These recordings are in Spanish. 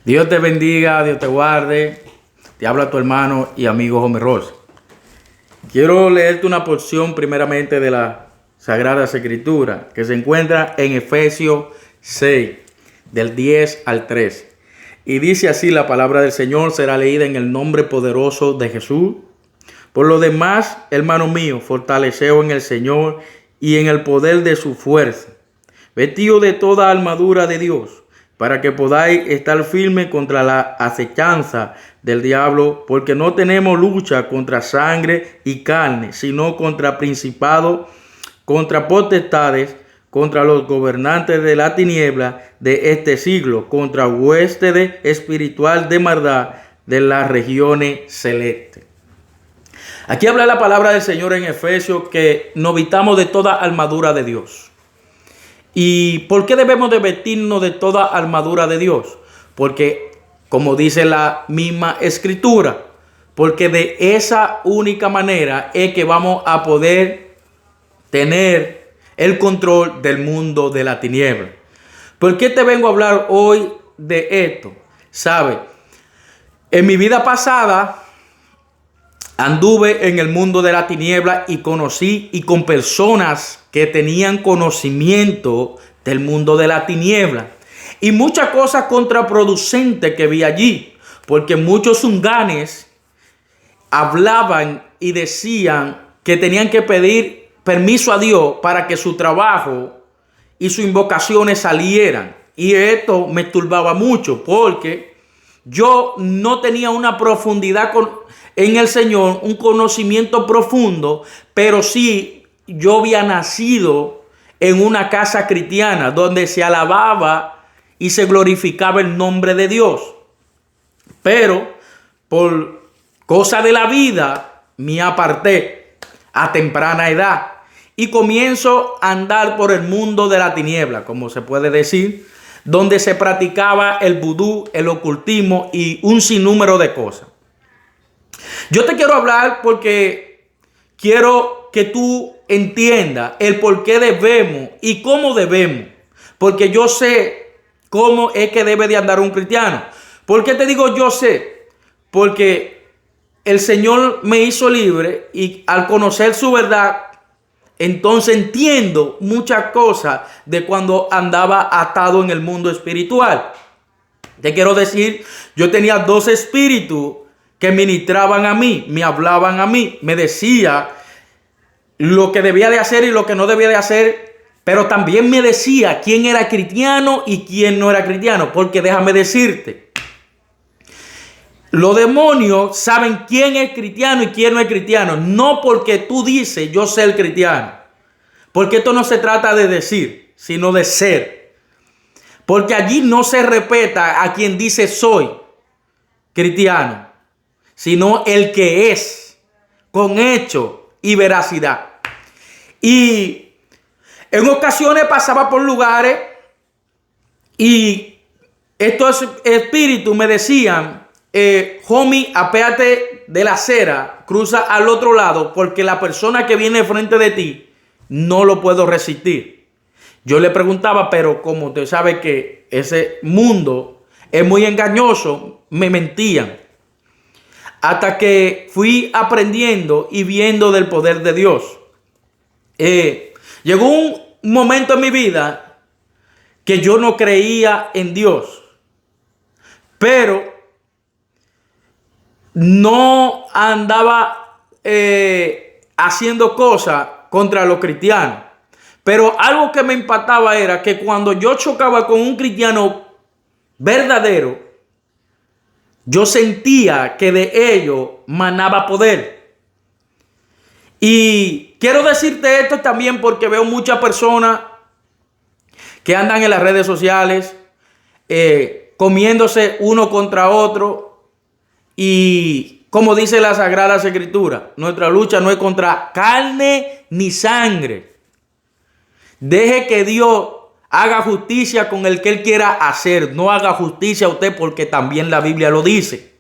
Dios te bendiga, Dios te guarde. Te habla tu hermano y amigo Homer Ross. Quiero leerte una porción primeramente de la Sagrada Escritura que se encuentra en Efesios 6, del 10 al 13. Y dice así: la palabra del Señor será leída en el nombre poderoso de Jesús. Por lo demás, hermano mío, fortaleceos en el Señor y en el poder de su fuerza, vestido de toda armadura de Dios, para que podáis estar firmes contra la acechanza del diablo, porque no tenemos lucha contra sangre y carne, sino contra principados, contra potestades, contra los gobernantes de la tiniebla de este siglo, contra huestes espiritual de maldad de las regiones celestes. Aquí habla la palabra del Señor en Efesios que nos vitamos de toda armadura de Dios. ¿Y por qué debemos de vestirnos de toda armadura de Dios? Porque, como dice la misma Escritura, porque de esa única manera es que vamos a poder tener el control del mundo de la tiniebla. ¿Por qué te vengo a hablar hoy de esto? ¿Sabe? En mi vida pasada anduve en el mundo de la tiniebla y conocí con personas que tenían conocimiento del mundo de la tiniebla. Y muchas cosas contraproducentes que vi allí, porque muchos zunganes hablaban y decían que tenían que pedir permiso a Dios para que su trabajo y sus invocaciones salieran. Y esto me turbaba mucho porque yo no tenía una profundidad en el Señor, un conocimiento profundo, pero sí yo había nacido en una casa cristiana donde se alababa y se glorificaba el nombre de Dios. Pero por cosa de la vida me aparté a temprana edad y comienzo a andar por el mundo de la tiniebla, como se puede decir, donde se practicaba el vudú, el ocultismo y un sinnúmero de cosas. Yo te quiero hablar porque quiero que tú entiendas el por qué debemos y cómo debemos. Porque yo sé cómo es que debe de andar un cristiano. ¿Por qué te digo yo sé? Porque el Señor me hizo libre y al conocer su verdad, entonces entiendo muchas cosas de cuando andaba atado en el mundo espiritual. Te quiero decir, yo tenía dos espíritus que ministraban a mí, me hablaban a mí, me decía lo que debía de hacer y lo que no debía de hacer, pero también me decía quién era cristiano y quién no era cristiano, porque déjame decirte, los demonios saben quién es cristiano y quién no es cristiano, no porque tú dices yo soy el cristiano, porque esto no se trata de decir, sino de ser, porque allí no se respeta a quien dice soy cristiano, sino el que es, con hecho y veracidad. Y en ocasiones pasaba por lugares y estos espíritus me decían, homie, apéate de la acera, cruza al otro lado, porque la persona que viene frente de ti no lo puedo resistir. Yo le preguntaba, pero como usted sabe que ese mundo es muy engañoso, me mentían. Hasta que fui aprendiendo y viendo del poder de Dios. Llegó un momento en mi vida que yo no creía en Dios. Pero no andaba haciendo cosas contra los cristianos. Pero algo que me impactaba era que cuando yo chocaba con un cristiano verdadero, yo sentía que de ellos manaba poder. Y quiero decirte esto también porque veo muchas personas que andan en las redes sociales comiéndose uno contra otro. Y como dice la Sagrada Escritura, nuestra lucha no es contra carne ni sangre. Deje que Dios haga justicia con el que Él quiera hacer. No haga justicia a usted porque también la Biblia lo dice.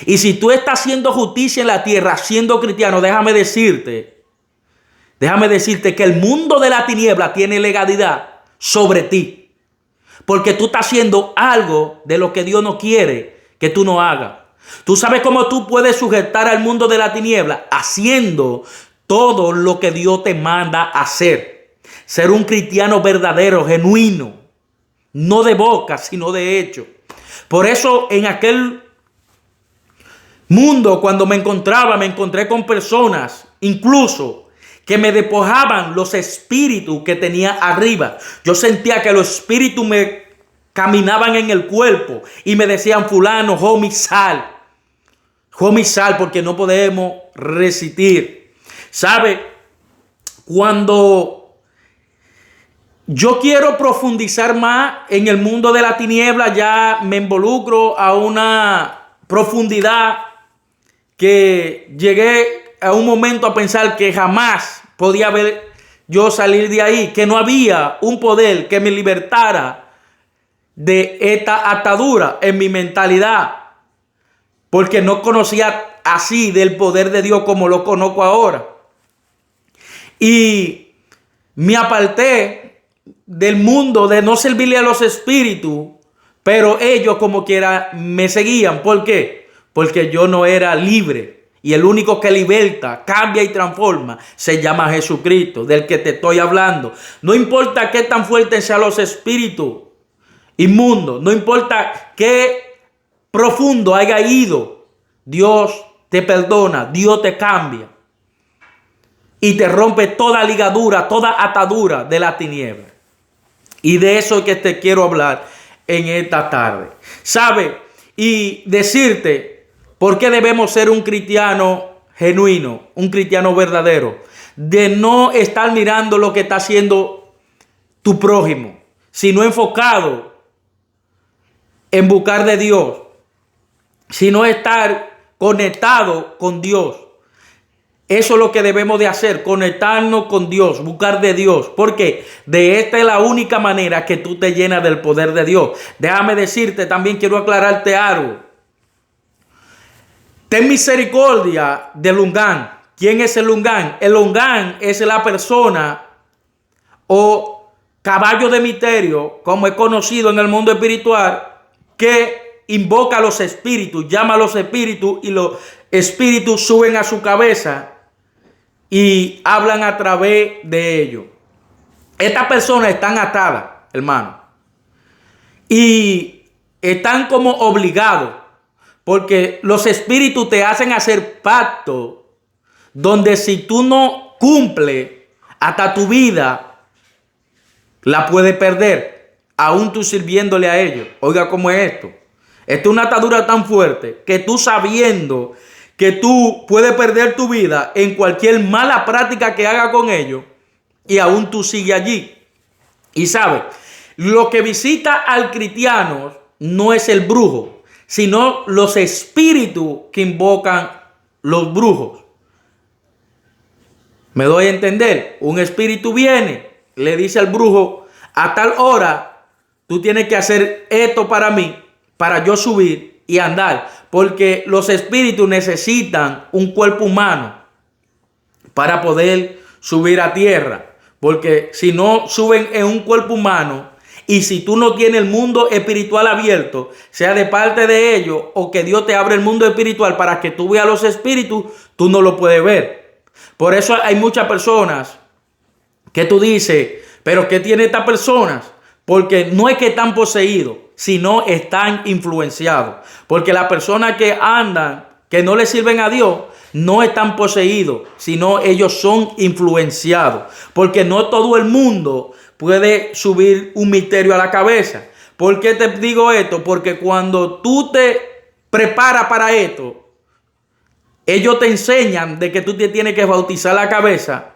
Y si tú estás haciendo justicia en la tierra, siendo cristiano, déjame decirte que el mundo de la tiniebla tiene legalidad sobre ti. porque tú estás haciendo algo de lo que Dios no quiere que tú no hagas. Tú sabes cómo tú puedes sujetar al mundo de la tiniebla haciendo todo lo que Dios te manda hacer. Ser un cristiano verdadero, genuino, no de boca, sino de hecho. Por eso en aquel mundo, cuando me encontré con personas, incluso que me despojaban los espíritus que tenía arriba. Yo sentía que los espíritus me caminaban en el cuerpo y me decían: fulano, homie, sal, porque no podemos resistir. ¿Sabe? Cuando yo quiero profundizar más en el mundo de la tiniebla, ya me involucro a una profundidad que llegué a un momento a pensar que jamás podía haber yo salir de ahí, que no había un poder que me libertara de esta atadura en mi mentalidad, porque no conocía así del poder de Dios como lo conozco ahora. Y me aparté del mundo de no servirle a los espíritus, pero ellos como quiera me seguían. ¿Por qué? Porque yo no era libre. Y el único que liberta, cambia y transforma se llama Jesucristo, del que te estoy hablando. No importa qué tan fuertes sean los espíritus inmundos, no importa qué profundo haya ido, Dios te perdona, Dios te cambia y te rompe toda ligadura, toda atadura de la tiniebla. Y de eso es que te quiero hablar en esta tarde. ¿Sabe? Y decirte por qué debemos ser un cristiano genuino, un cristiano verdadero. De no estar mirando lo que está haciendo tu prójimo, sino enfocado en buscar de Dios, sino estar conectado con Dios. Eso es lo que debemos de hacer, conectarnos con Dios, buscar de Dios, porque de esta es la única manera que tú te llenas del poder de Dios. Déjame decirte, también quiero aclararte algo. Ten misericordia del Lungán. ¿Quién es el Lungán? El Lungán es la persona o caballo de misterio, como es conocido en el mundo espiritual, que invoca a los espíritus, llama a los espíritus y los espíritus suben a su cabeza y hablan a través de ellos. Estas personas están atadas, hermano, y están como obligados. Porque los espíritus te hacen hacer pacto donde si tú no cumples, hasta tu vida la puedes perder, aún tú sirviéndole a ellos. Oiga cómo es esto. Esto es una atadura tan fuerte que tú, sabiendo que tú puedes perder tu vida en cualquier mala práctica que haga con ellos, y aún tú sigues allí. Y sabes, lo que visita al cristiano no es el brujo, sino los espíritus que invocan los brujos. ¿Me doy a entender? Un espíritu viene, le dice al brujo: a tal hora tú tienes que hacer esto para mí, para yo subir y andar. Porque los espíritus necesitan un cuerpo humano para poder subir a tierra. Porque si no suben en un cuerpo humano, y si tú no tienes el mundo espiritual abierto, sea de parte de ellos o que Dios te abre el mundo espiritual para que tú veas los espíritus, tú no lo puedes ver. Por eso hay muchas personas que tú dices: ¿pero qué tiene estas personas? Porque no es que están poseídos, sino están influenciados. Porque las personas que andan, que no le sirven a Dios, no están poseídos, sino ellos son influenciados. Porque no todo el mundo puede subir un misterio a la cabeza. ¿Por qué te digo esto? Porque cuando tú te preparas para esto, ellos te enseñan de que tú te tienes que bautizar la cabeza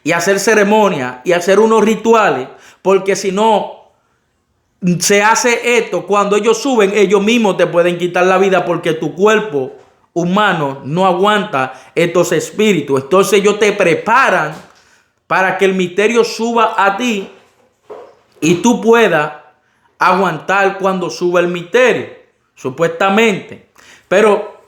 y hacer ceremonia y hacer unos rituales, porque si no se hace esto, cuando ellos suben, ellos mismos te pueden quitar la vida, porque tu cuerpo humano no aguanta estos espíritus. Entonces ellos te preparan para que el misterio suba a ti y tú puedas aguantar cuando suba el misterio, supuestamente. Pero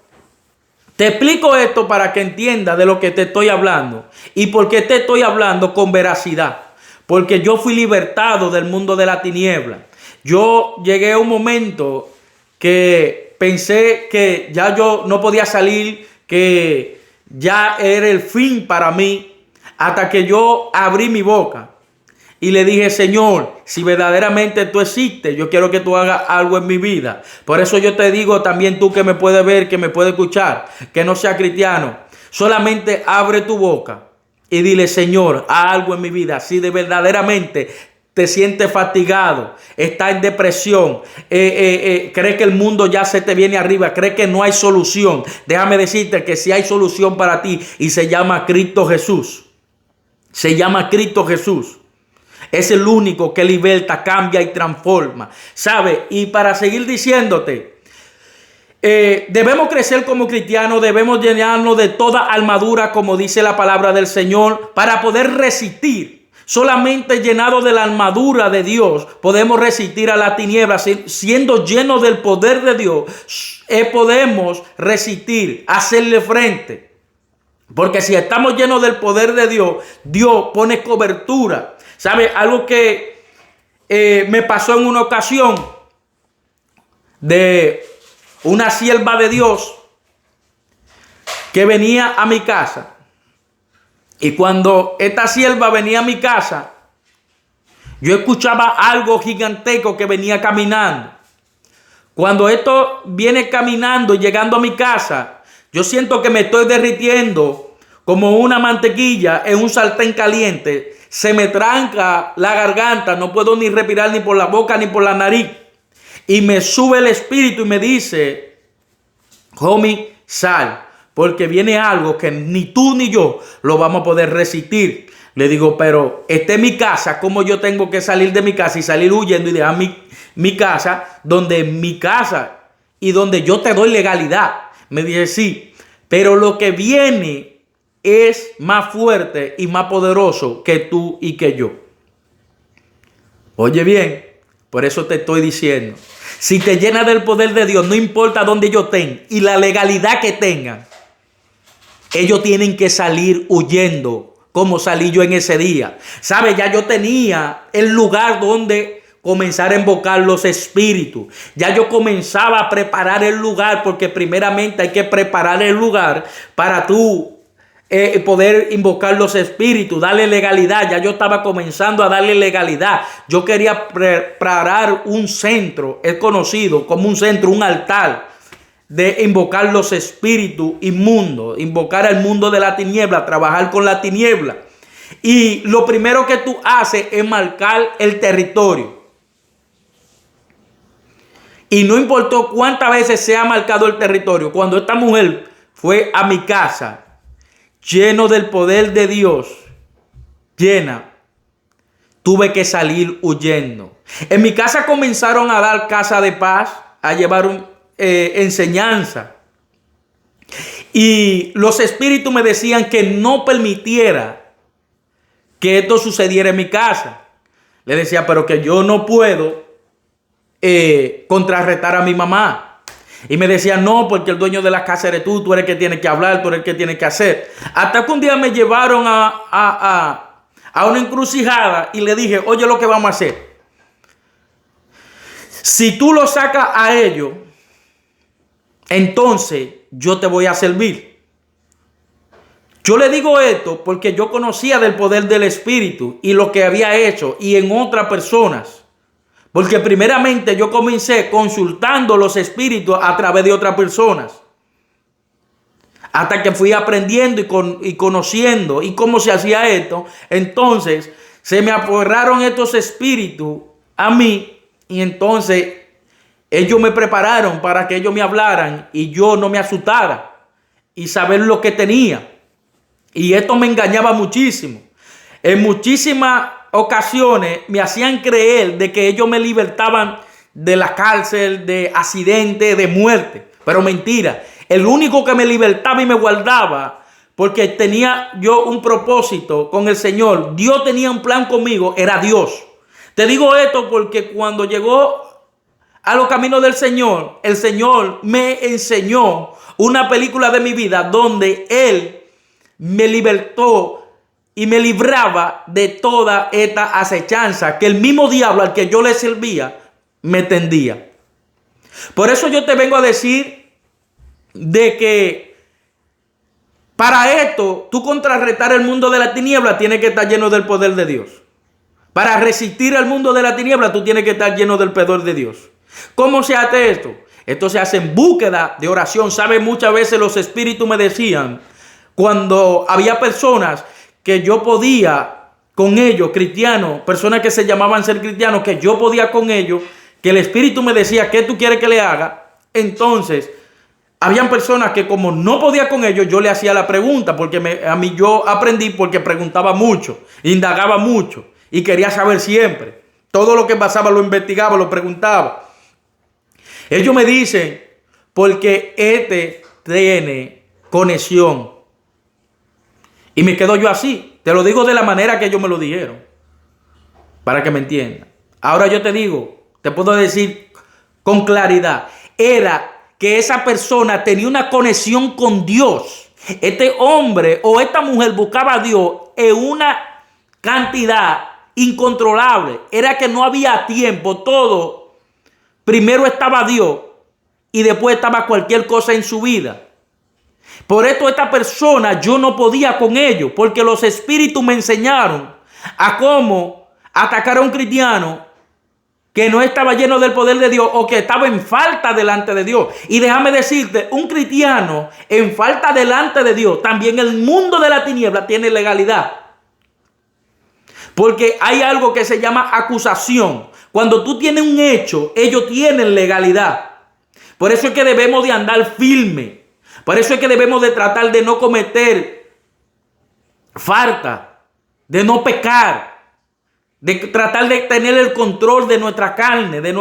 te explico esto para que entiendas de lo que te estoy hablando y por qué te estoy hablando con veracidad. Porque yo fui libertado del mundo de la tiniebla. yo llegué a un momento que pensé que ya yo no podía salir, que ya era el fin para mí, hasta que yo abrí mi boca y le dije: Señor, si verdaderamente tú existes, yo quiero que tú hagas algo en mi vida. Por eso yo te digo también, tú que me puedes ver, que me puedes escuchar, que no sea cristiano, solamente abre tu boca y dile: Señor, haz algo en mi vida. Si de verdaderamente te sientes fatigado, estás en depresión, crees que el mundo ya se te viene arriba, crees que no hay solución, déjame decirte que sí hay solución para ti, y se llama Cristo Jesús. Se llama Cristo Jesús. Es el único que liberta, cambia y transforma. ¿Sabe? Y para seguir diciéndote, debemos crecer como cristianos, debemos llenarnos de toda armadura, como dice la palabra del Señor, para poder resistir. Solamente llenados de la armadura de Dios podemos resistir a la tiniebla. Siendo llenos del poder de Dios, podemos resistir, hacerle frente. Porque si estamos llenos del poder de Dios, Dios pone cobertura. ¿Sabe? Algo que me pasó en una ocasión de una sierva de Dios que venía a mi casa. Y cuando esta sierva venía a mi casa, yo escuchaba algo gigantesco que venía caminando. Cuando esto viene caminando y llegando a mi casa, yo siento que me estoy derritiendo como una mantequilla en un sartén caliente. Se me tranca la garganta, no puedo ni respirar ni por la boca ni por la nariz. Y me sube el espíritu y me dice: homie, sal, porque viene algo que ni tú ni yo lo vamos a poder resistir. Le digo: pero esta es mi casa, ¿cómo yo tengo que salir de mi casa y salir huyendo y dejar mi casa, donde mi casa y donde yo te doy legalidad? Me dice: sí, pero lo que viene es más fuerte y más poderoso que tú y que yo. Oye bien, por eso te estoy diciendo, si te llenas del poder de Dios, no importa dónde ellos estén y la legalidad que tengan, ellos tienen que salir huyendo, como salí yo en ese día. ¿Sabe? Ya yo tenía el lugar donde comenzar a invocar los espíritus. Ya yo comenzaba a preparar el lugar, porque primeramente hay que preparar el lugar para tú poder invocar los espíritus, darle legalidad. Ya yo estaba comenzando a darle legalidad. Yo quería preparar un centro, es conocido como un centro, un altar, de invocar los espíritus inmundos, invocar al mundo de la tiniebla, trabajar con la tiniebla. Y lo primero que tú haces es marcar el territorio. Y no importó cuántas veces se ha marcado el territorio, cuando esta mujer fue a mi casa, lleno del poder de Dios, llena, tuve que salir huyendo. En mi casa comenzaron a dar casa de paz, a llevar enseñanza. Y los espíritus me decían que no permitiera que esto sucediera en mi casa. Le decía: pero que yo no puedo contrarrestar a mi mamá. Y me decía: no, porque el dueño de la casa eres tú eres el que tienes que hablar, tú eres el que tienes que hacer. Hasta que un día me llevaron a una encrucijada y le dije: oye, lo que vamos a hacer, si tú lo sacas a ellos, entonces yo te voy a servir. Yo le digo esto porque yo conocía del poder del espíritu y lo que había hecho y en otras personas. Porque primeramente yo comencé consultando los espíritus a través de otras personas. Hasta que fui aprendiendo y conociendo y cómo se hacía esto. Entonces se me apoderraron estos espíritus a mí. Y entonces ellos me prepararon para que ellos me hablaran y yo no me asustara y saber lo que tenía. Y esto me engañaba muchísimo. En muchísimas ocasiones me hacían creer de que ellos me libertaban de la cárcel, de accidentes, de muerte. Pero mentira. El único que me libertaba y me guardaba, porque tenía yo un propósito con el Señor, Dios tenía un plan conmigo, era Dios. Te digo esto porque cuando llegó a los caminos del Señor, el Señor me enseñó una película de mi vida donde Él me libertó y me libraba de toda esta acechanza que el mismo diablo al que yo le servía me tendía. Por eso yo te vengo a decir de que para esto, tú contrarrestar el mundo de la tiniebla, tienes que estar lleno del poder de Dios. Para resistir al mundo de la tiniebla, tú tienes que estar lleno del poder de Dios. ¿Cómo se hace esto? Esto se hace en búsqueda de oración. ¿Sabe? Muchas veces los espíritus me decían, cuando había personas que yo podía con ellos, cristianos, personas que se llamaban ser cristianos, que yo podía con ellos, que el espíritu me decía, ¿qué tú quieres que le haga? Entonces, habían personas que como no podía con ellos, yo le hacía la pregunta, porque a mí yo aprendí porque preguntaba mucho, indagaba mucho y quería saber siempre. Todo lo que pasaba lo investigaba, lo preguntaba. Ellos me dicen, porque este tiene conexión. Y me quedo yo así. Te lo digo de la manera que ellos me lo dijeron, para que me entiendan. Ahora yo te digo, te puedo decir con claridad, era que esa persona tenía una conexión con Dios. Este hombre o esta mujer buscaba a Dios en una cantidad incontrolable. Era que no había tiempo, todo. Primero estaba Dios y después estaba cualquier cosa en su vida. Por esto esta persona yo no podía con ellos, porque los espíritus me enseñaron a cómo atacar a un cristiano que no estaba lleno del poder de Dios o que estaba en falta delante de Dios. Y déjame decirte, un cristiano en falta delante de Dios, también el mundo de la tiniebla tiene legalidad. Porque hay algo que se llama acusación. Cuando tú tienes un hecho, ellos tienen legalidad. Por eso es que debemos de andar firme. Por eso es que debemos de tratar de no cometer falta, de no pecar. De tratar de tener el control de nuestra carne, de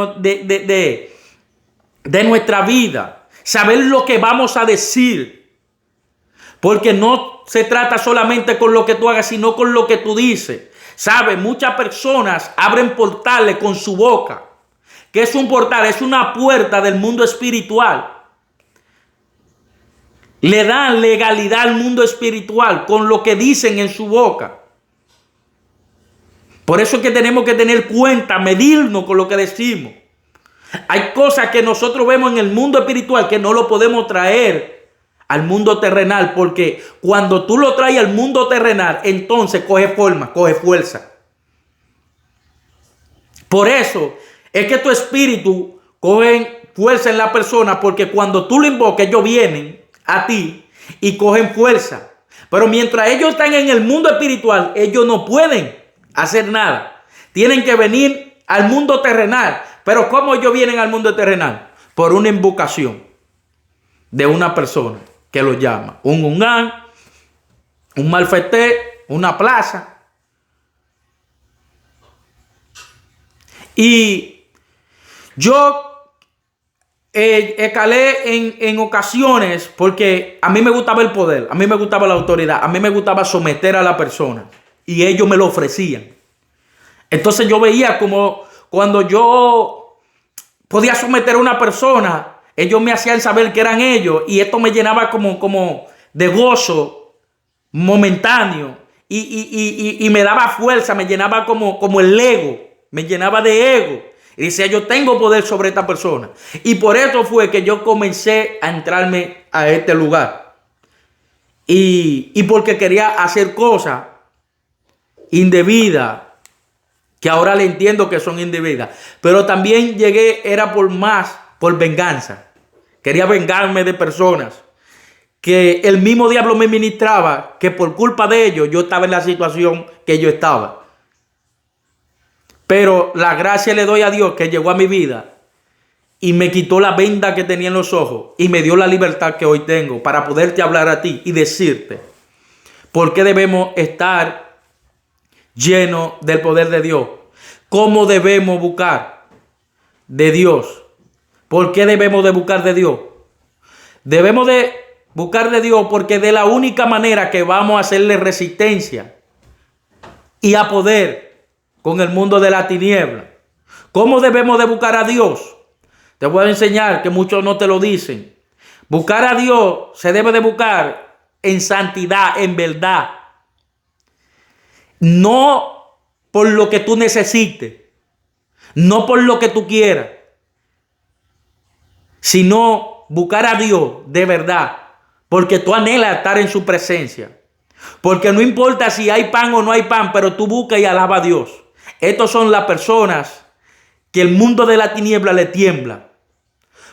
nuestra vida. Saber lo que vamos a decir. Porque no se trata solamente con lo que tú hagas, sino con lo que tú dices. ¿Sabes? Muchas personas abren portales con su boca. ¿Qué es un portal? Es una puerta del mundo espiritual. Le dan legalidad al mundo espiritual con lo que dicen en su boca. Por eso es que tenemos que tener cuenta, medirnos con lo que decimos. Hay cosas que nosotros vemos en el mundo espiritual que no lo podemos traer al mundo terrenal, porque cuando tú lo traes al mundo terrenal, entonces coge forma, coge fuerza. Por eso es que tu espíritu coge fuerza en la persona, porque cuando tú lo invocas, ellos vienen a ti y cogen fuerza. Pero mientras ellos están en el mundo espiritual, ellos no pueden hacer nada. Tienen que venir al mundo terrenal. Pero ¿cómo ellos vienen al mundo terrenal? Por una invocación de una persona que lo llama. Un ungán, un malfeté, una plaza. Y yo escalé en ocasiones porque a mí me gustaba el poder, a mí me gustaba la autoridad, a mí me gustaba someter a la persona. Y ellos me lo ofrecían. Entonces yo veía como cuando yo podía someter a una persona, ellos me hacían saber que eran ellos. Y esto me llenaba como de gozo momentáneo. Y me daba fuerza, me llenaba como el ego. Me llenaba de ego. Y decía, yo tengo poder sobre esta persona. Y por eso fue que yo comencé a entrarme a este lugar. Y porque quería hacer cosas indebidas, que ahora le entiendo que son indebidas. Pero también llegué, era por venganza. Quería vengarme de personas que el mismo diablo me ministraba, que por culpa de ellos yo estaba en la situación que yo estaba. Pero la gracia le doy a Dios que llegó a mi vida y me quitó la venda que tenía en los ojos y me dio la libertad que hoy tengo para poderte hablar a ti y decirte por qué debemos estar llenos del poder de Dios. ¿Cómo debemos buscar de Dios? ¿Por qué debemos de buscar de Dios? Debemos de buscar de Dios porque de la única manera que vamos a hacerle resistencia y a poder con el mundo de la tiniebla. ¿Cómo debemos de buscar a Dios? Te voy a enseñar que muchos no te lo dicen. Buscar a Dios se debe de buscar en santidad, en verdad. No por lo que tú necesites. no por lo que tú quieras, sino buscar a Dios de verdad, porque tú anhelas estar en su presencia. Porque no importa si hay pan o no hay pan, pero tú buscas y alaba a Dios. Estas son las personas que el mundo de la tiniebla le tiembla.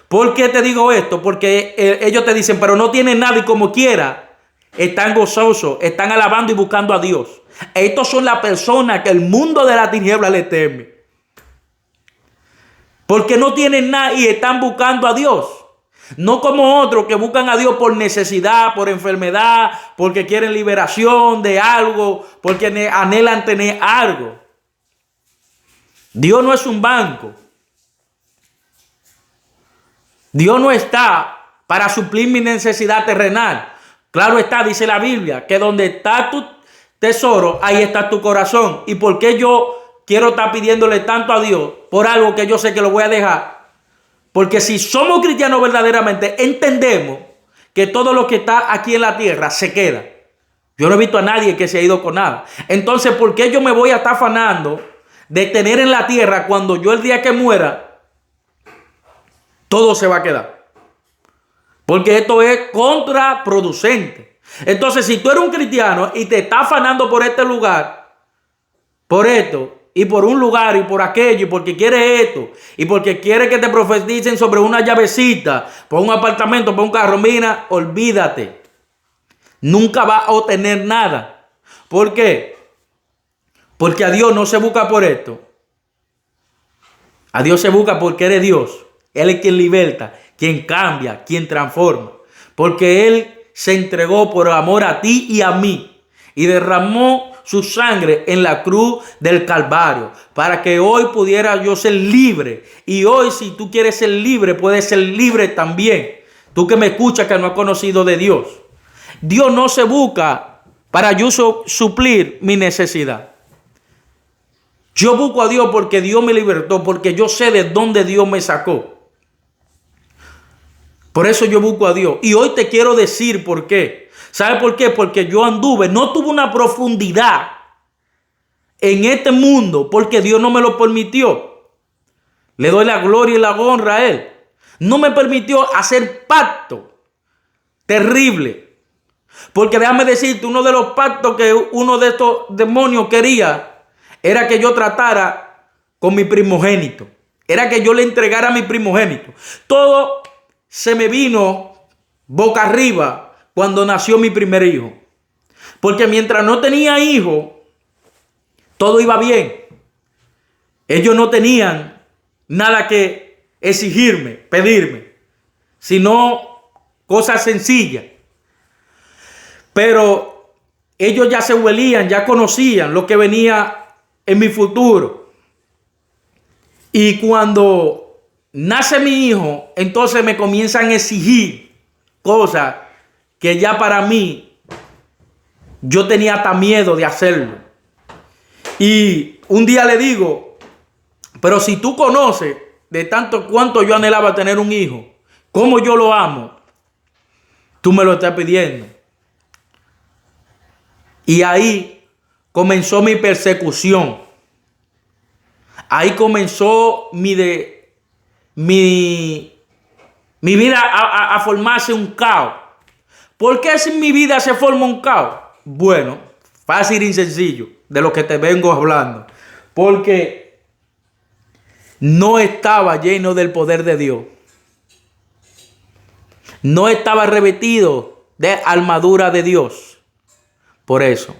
¿Por qué te digo esto? Porque ellos te dicen, pero no tienen nada y como quiera, están gozosos, están alabando y buscando a Dios. Estos son las personas que el mundo de la tiniebla le teme. Porque no tienen nada y están buscando a Dios. No como otros que buscan a Dios por necesidad, por enfermedad, porque quieren liberación de algo, porque anhelan tener algo. Dios no es un banco. Dios no está para suplir mi necesidad terrenal. Claro está, dice la Biblia, que donde está tu tesoro, ahí está tu corazón. ¿Y por qué yo quiero estar pidiéndole tanto a Dios por algo que yo sé que lo voy a dejar? Porque si somos cristianos verdaderamente, entendemos que todo lo que está aquí en la tierra se queda. Yo no he visto a nadie que se ha ido con nada. Entonces, ¿por qué yo me voy a estar afanando de tener en la tierra cuando yo el día que muera, todo se va a quedar? Porque esto es contraproducente. Entonces, si tú eres un cristiano y te estás afanando por este lugar, por esto, y por un lugar, y por aquello, y porque quieres esto, y porque quieres que te profeticen sobre una llavecita, por un apartamento, por un carro, mira, olvídate. Nunca vas a obtener nada. ¿Por qué? Porque a Dios no se busca por esto. A Dios se busca porque eres Dios. Él es quien liberta, quien cambia, quien transforma. Porque Él se entregó por amor a ti y a mí. Y derramó su sangre en la cruz del Calvario. Para que hoy pudiera yo ser libre. Y hoy si tú quieres ser libre, puedes ser libre también. Tú que me escuchas que no has conocido de Dios. Dios no se busca para yo suplir mi necesidad. Yo busco a Dios porque Dios me libertó. Porque yo sé de dónde Dios me sacó. Por eso yo busco a Dios. Y hoy te quiero decir por qué. ¿Sabe por qué? Porque yo anduve, no tuve una profundidad en este mundo porque Dios no me lo permitió. Le doy la gloria y la honra a Él. No me permitió hacer pacto terrible. Porque déjame decirte, uno de los pactos que uno de estos demonios quería era que yo tratara con mi primogénito. Era que yo le entregara a mi primogénito. Todo se me vino boca arriba cuando nació mi primer hijo. Porque mientras no tenía hijo, todo iba bien. Ellos no tenían nada que exigirme, pedirme, sino cosas sencillas. Pero ellos ya se huelían, ya conocían lo que venía en mi futuro. Y cuando nace mi hijo, entonces me comienzan a exigir cosas que ya para mí yo tenía hasta miedo de hacerlo. Y un día le digo, pero si tú conoces de tanto cuánto yo anhelaba tener un hijo, cómo yo lo amo, tú me lo estás pidiendo. Y ahí comenzó mi persecución. Ahí comenzó mi vida a formarse un caos. ¿Por qué si en mi vida se forma un caos? Bueno, fácil y sencillo, de lo que te vengo hablando. Porque no estaba lleno del poder de Dios. No estaba revestido de armadura de Dios. Por eso,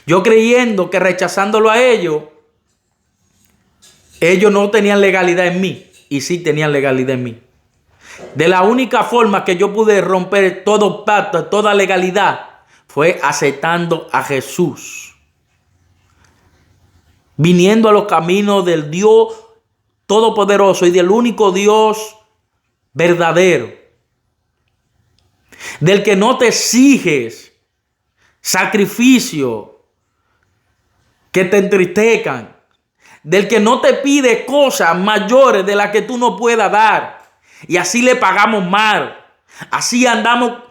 yo creyendo que rechazándolo a ellos no tenían legalidad en mí. Y sí tenían legalidad en mí. De la única forma que yo pude romper todo pacto, toda legalidad, fue aceptando a Jesús. Viniendo a los caminos del Dios Todopoderoso y del único Dios verdadero. Del que no te exiges sacrificio que te entristezcan. Del que no te pide cosas mayores de las que tú no puedas dar. Y así le pagamos mal. Así andamos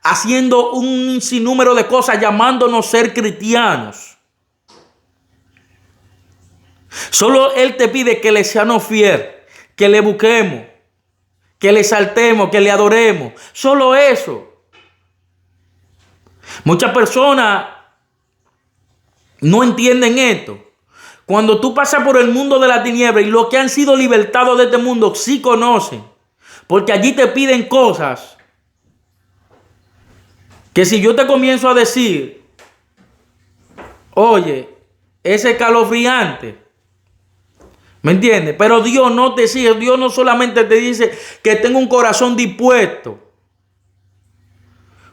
haciendo un sinnúmero de cosas llamándonos ser cristianos. Solo Él te pide que le seamos fieles, que le busquemos, que le exaltemos, que le adoremos. Solo eso. Muchas personas no entienden esto. Cuando tú pasas por el mundo de la tiniebla y los que han sido libertados de este mundo sí conocen, porque allí te piden cosas que si yo te comienzo a decir, oye, es escalofriante, ¿me entiendes? Pero Dios no te sigue, Dios no solamente te dice que tenga un corazón dispuesto,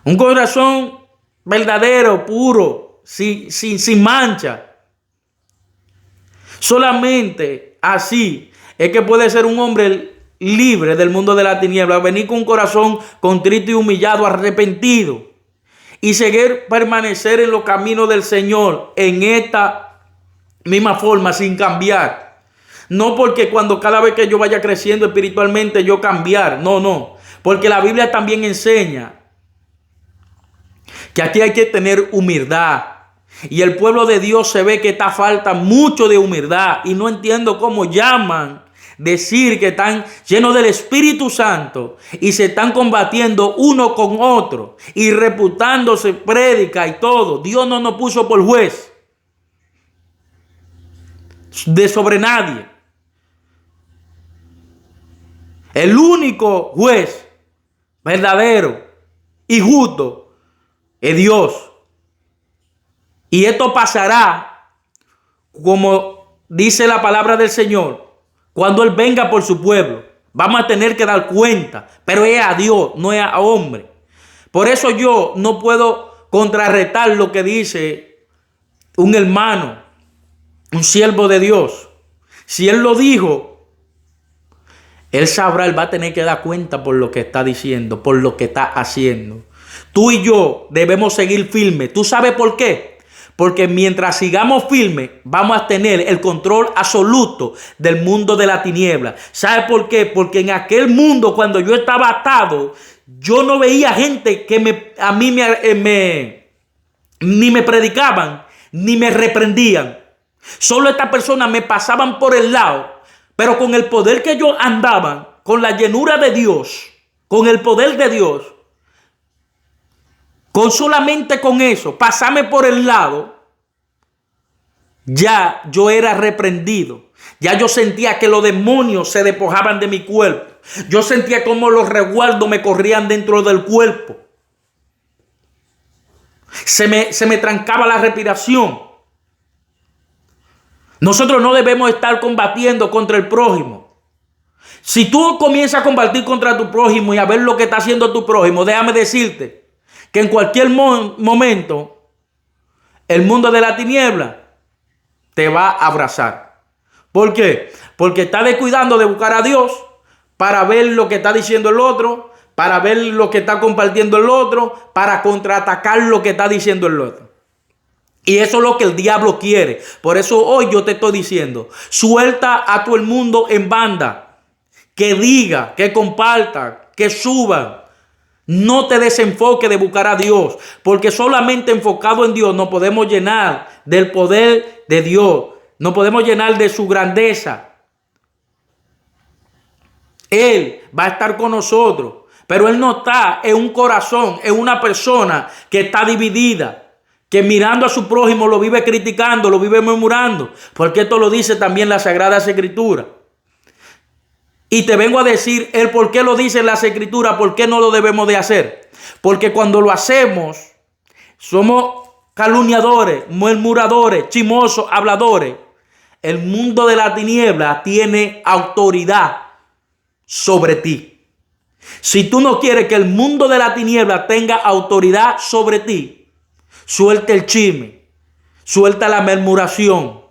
un corazón verdadero, puro, sin mancha. Solamente así es que puede ser un hombre libre del mundo de la tiniebla, venir con un corazón contrito y humillado, arrepentido, y seguir permanecer en los caminos del Señor en esta misma forma, sin cambiar. No porque cada vez que yo vaya creciendo espiritualmente yo cambiar, no, porque la Biblia también enseña que aquí hay que tener humildad. Y el pueblo de Dios se ve que está falta mucho de humildad. Y no entiendo cómo llaman decir que están llenos del Espíritu Santo y se están combatiendo uno con otro y reputándose prédica y todo. Dios no nos puso por juez de sobre nadie. El único juez verdadero y justo es Dios. Y esto pasará, como dice la palabra del Señor, cuando Él venga por su pueblo. Vamos a tener que dar cuenta, pero es a Dios, no es a hombre. Por eso yo no puedo contrarrestar lo que dice un hermano, un siervo de Dios. Si Él lo dijo, Él sabrá, Él va a tener que dar cuenta por lo que está diciendo, por lo que está haciendo. Tú y yo debemos seguir firmes. ¿Tú sabes por qué? Porque mientras sigamos firmes, vamos a tener el control absoluto del mundo de la tiniebla. ¿Sabe por qué? Porque en aquel mundo, cuando yo estaba atado, yo no veía gente que a mí ni me predicaban, ni me reprendían. Solo estas personas me pasaban por el lado, pero con el poder que yo andaba, con la llenura de Dios, con el poder de Dios, solamente con eso, pasarme por el lado, ya yo era reprendido. Ya yo sentía que los demonios se despojaban de mi cuerpo. Yo sentía como los resguardos me corrían dentro del cuerpo. Se me trancaba la respiración. Nosotros no debemos estar combatiendo contra el prójimo. Si tú comienzas a combatir contra tu prójimo y a ver lo que está haciendo tu prójimo, déjame decirte que en cualquier momento el mundo de la tiniebla te va a abrazar. ¿Por qué? Porque está descuidando de buscar a Dios para ver lo que está diciendo el otro, para ver lo que está compartiendo el otro, para contraatacar lo que está diciendo el otro. Y eso es lo que el diablo quiere. Por eso hoy yo te estoy diciendo, suelta a todo el mundo en banda, que diga, que comparta, que suban. No te desenfoque de buscar a Dios, porque solamente enfocado en Dios nos podemos llenar del poder de Dios, nos podemos llenar de su grandeza. Él va a estar con nosotros, pero Él no está en un corazón, en una persona que está dividida, que mirando a su prójimo lo vive criticando, lo vive murmurando, porque esto lo dice también la Sagrada Escritura. Y te vengo a decir el por qué lo dice las Escrituras, por qué no lo debemos de hacer. Porque cuando lo hacemos, somos calumniadores, murmuradores, chismosos, habladores. El mundo de la tiniebla tiene autoridad sobre ti. Si tú no quieres que el mundo de la tiniebla tenga autoridad sobre ti, suelta el chisme, suelta la murmuración.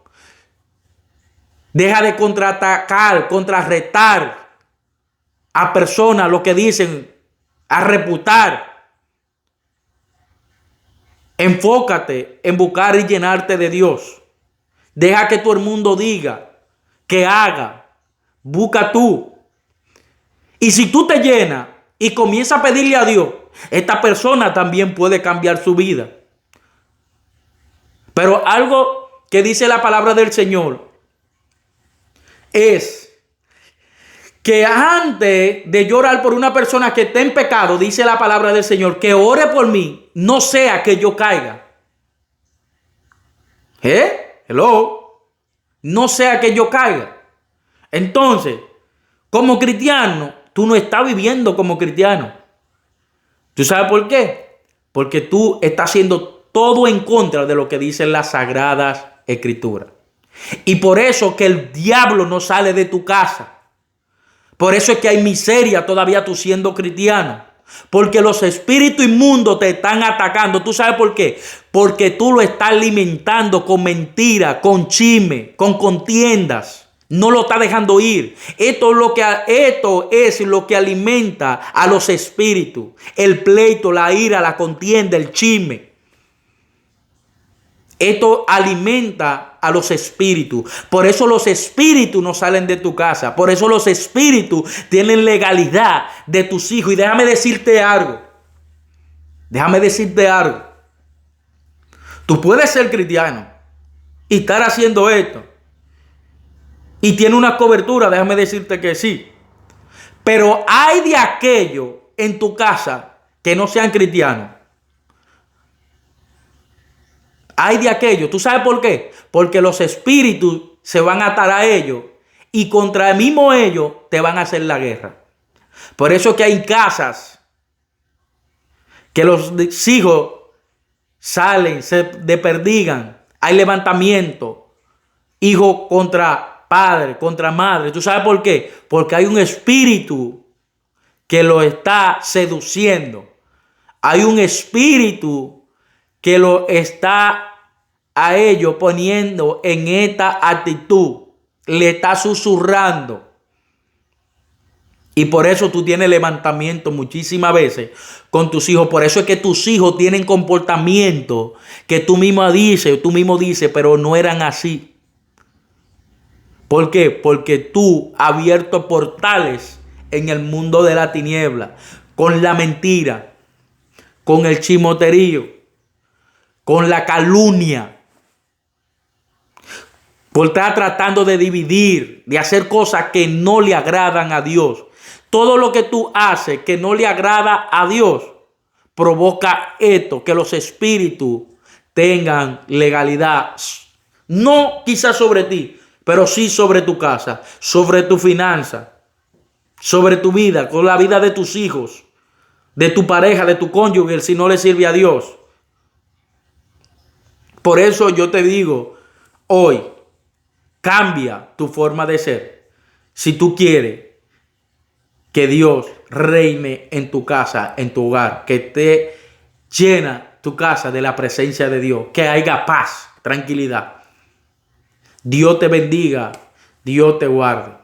Deja de contraatacar, contrarrestar a personas lo que dicen, a reputar. Enfócate en buscar y llenarte de Dios. Deja que todo el mundo diga, que haga. Busca tú. Y si tú te llenas y comienzas a pedirle a Dios, esta persona también puede cambiar su vida. Pero algo que dice la palabra del Señor, es que antes de llorar por una persona que está en pecado, dice la palabra del Señor, que ore por mí, no sea que yo caiga. Hello. No sea que yo caiga. Entonces, como cristiano, tú no estás viviendo como cristiano. ¿Tú sabes por qué? Porque tú estás haciendo todo en contra de lo que dicen las sagradas escrituras. Y por eso que el diablo no sale de tu casa. Por eso es que hay miseria todavía tú siendo cristiano. Porque los espíritus inmundos te están atacando. ¿Tú sabes por qué? Porque tú lo estás alimentando con mentiras, con chisme, con contiendas. No lo estás dejando ir. Esto es lo que alimenta a los espíritus. El pleito, la ira, la contienda, el chisme. Esto alimenta a los espíritus. Por eso los espíritus no salen de tu casa. Por eso los espíritus tienen legalidad de tus hijos. Y déjame decirte algo. Tú puedes ser cristiano y estar haciendo esto. Y tiene una cobertura, déjame decirte que sí. Pero hay de aquellos en tu casa que no sean cristianos. Hay de aquellos. ¿Tú sabes por qué? Porque los espíritus se van a atar a ellos y contra el mismo ellos te van a hacer la guerra. Por eso es que hay casas que los hijos salen, se desperdigan. Hay levantamiento. Hijo contra padre, contra madre. ¿Tú sabes por qué? Porque hay un espíritu que lo está seduciendo. Hay un espíritu que lo está a ellos poniendo en esta actitud. Le está susurrando. Y por eso tú tienes levantamiento muchísimas veces con tus hijos. Por eso es que tus hijos tienen comportamiento que tú mismo dices, pero no eran así. ¿Por qué? Porque tú has abierto portales en el mundo de la tiniebla, con la mentira, con el chismoterío, con la calumnia, por estar tratando de dividir, de hacer cosas que no le agradan a Dios. Todo lo que tú haces que no le agrada a Dios provoca esto, que los espíritus tengan legalidad. No quizás sobre ti, pero sí sobre tu casa, sobre tu finanza, sobre tu vida, con la vida de tus hijos, de tu pareja, de tu cónyuge, si no le sirve a Dios. Por eso yo te digo hoy, cambia tu forma de ser. Si tú quieres que Dios reine en tu casa, en tu hogar, que te llena tu casa de la presencia de Dios, que haya paz, tranquilidad. Dios te bendiga, Dios te guarde.